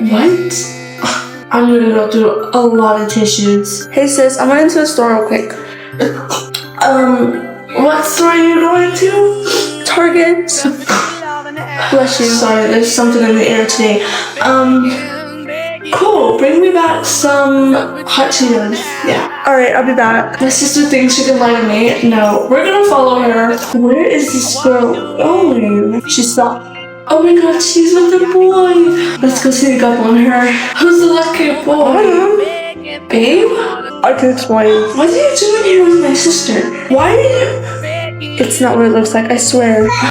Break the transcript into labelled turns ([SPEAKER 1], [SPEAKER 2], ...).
[SPEAKER 1] What? I'm gonna go through a lot of tissues.
[SPEAKER 2] Hey sis, I'm going to the store real quick.
[SPEAKER 1] What store are you going to?
[SPEAKER 2] Target. Bless you.
[SPEAKER 1] Sorry, there's something in the air today. Cool. Bring me back some hot Cheetos. Yeah.
[SPEAKER 2] Alright, I'll be back.
[SPEAKER 1] My sister thinks she can lie to me. No, we're gonna follow her. Where is this girl going? She stopped. Oh my god, she's with the boy. Let's go sneak up on her. Who's the lucky boy? Babe?
[SPEAKER 2] I can explain.
[SPEAKER 1] What are you doing here with my sister? Why are you...
[SPEAKER 2] It's not what it looks like, I swear.